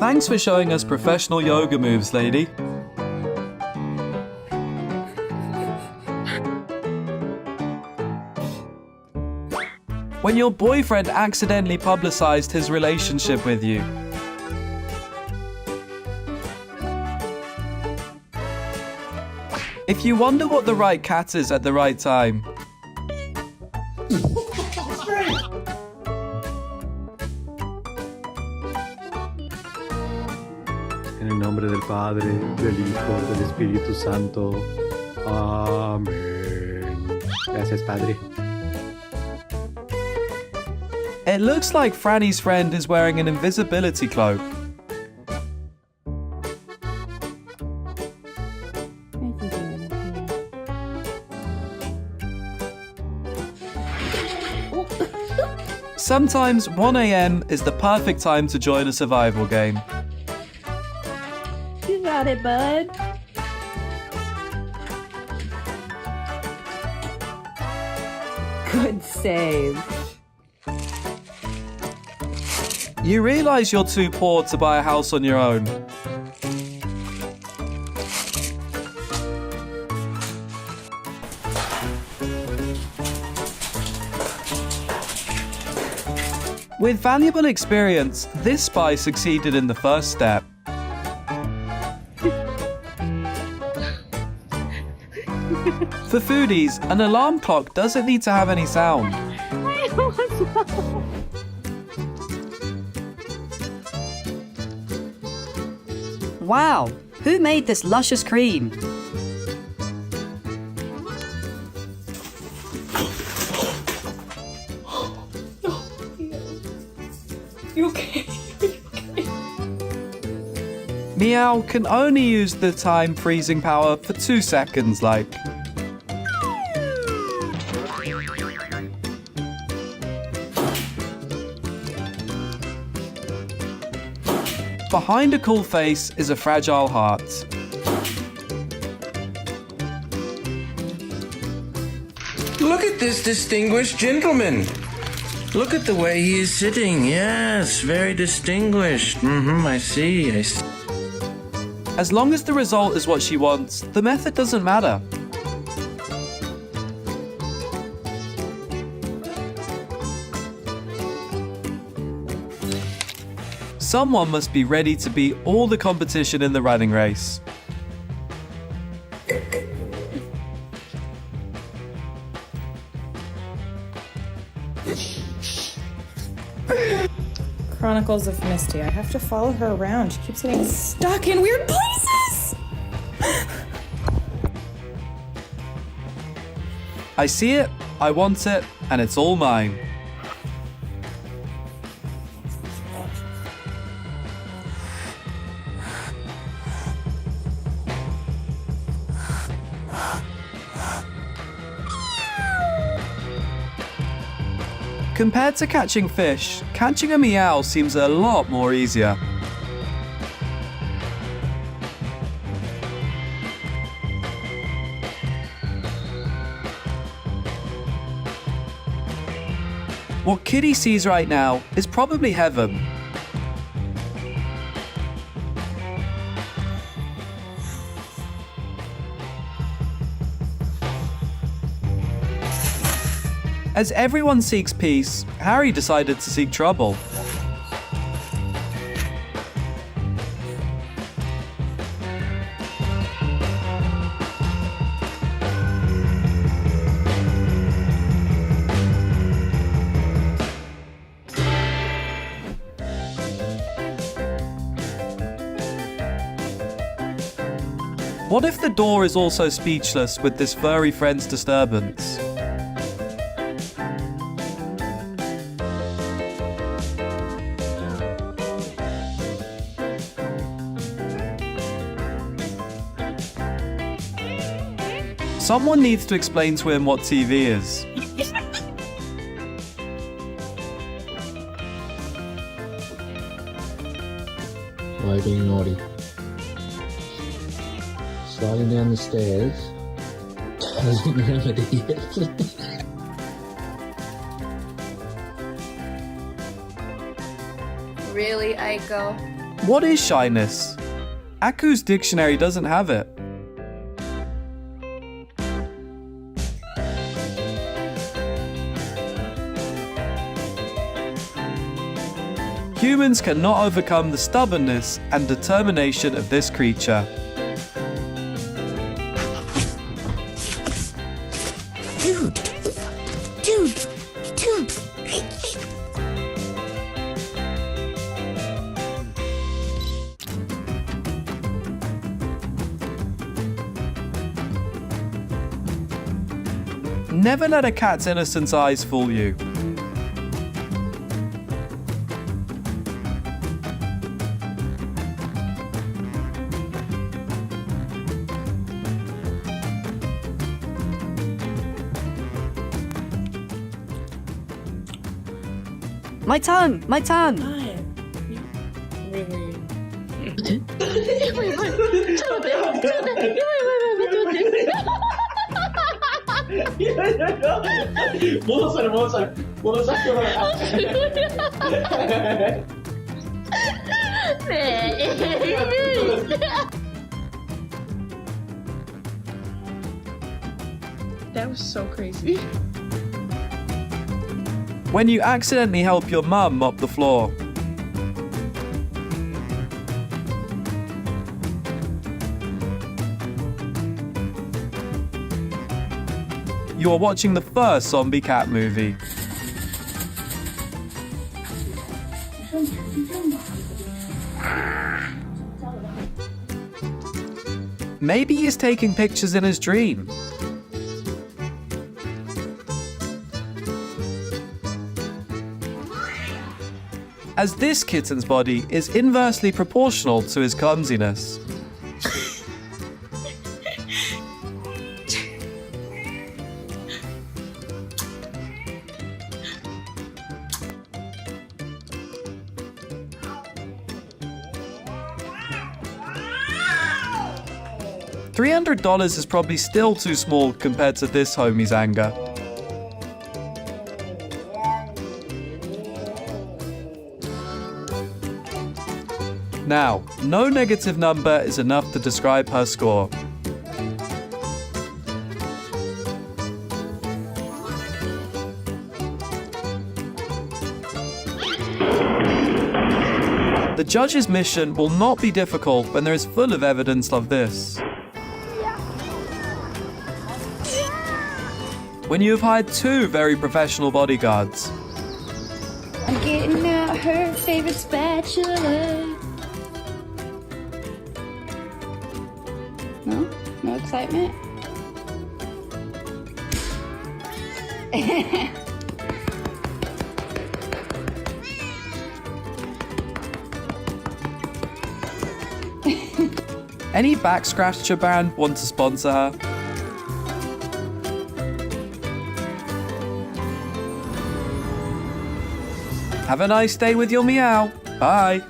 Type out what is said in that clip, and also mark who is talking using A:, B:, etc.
A: Thanks for showing us professional yoga moves, lady. When your boyfriend accidentally publicized his relationship with you. If you wonder what the right cat is at the right time.
B: En el nombre del Padre, del Hijo, del Espíritu Santo. Amén. Gracias, Padre.
A: It looks like Franny's friend is wearing an invisibility cloak. Sometimes 1 a.m. is the perfect time to join a survival game.
C: You got it, bud. Good save.
A: You realize you're too poor to buy a house on your own. With valuable experience, this spy succeeded in the first step. For foodies, an alarm clock doesn't need to have any sound.
D: Wow, who made this luscious cream?
C: You okay?
A: Meow can only use the time freezing power for 2 seconds, like. Behind a cool face is a fragile heart.
E: Look at this distinguished gentleman. Look at the way he is sitting. Yes, very distinguished. I see.
A: As long as the result is what she wants, the method doesn't matter. Someone must be ready to beat all the competition in the running race.
F: Chronicles of Misty. I have to follow her around. She keeps getting stuck in weird places!
A: I see it, I want it, and it's all mine. Compared to catching fish, catching a meow seems a lot more easier. What Kitty sees right now is probably heaven. As everyone seeks peace, Harry decided to seek trouble. What if the door is also speechless with this furry friend's disturbance? Someone needs to explain to him what TV is.
G: Why are you being naughty? Sliding down the stairs. Doesn't remedy it.
C: Really, Aiko?
A: What is shyness? Aku's dictionary doesn't have it. Humans cannot overcome the stubbornness and determination of this creature. Never let a cat's innocent eyes fool you.
D: My tongue! My tongue!
F: Really? That was so crazy.
A: When you accidentally help your mum mop the floor. You are watching the first zombie cat movie. Maybe he's taking pictures in his dream. As this kitten's body is inversely proportional to his clumsiness. $300 is probably still too small compared to this homie's anger. Now, no negative number is enough to describe her score. The judge's mission will not be difficult when there is full of evidence of this. When you have hired two very professional bodyguards.
C: I'm getting out her favorite spatula. No? No excitement?
A: Any back scratcher band want to sponsor her? Have a nice day with your meow. Bye.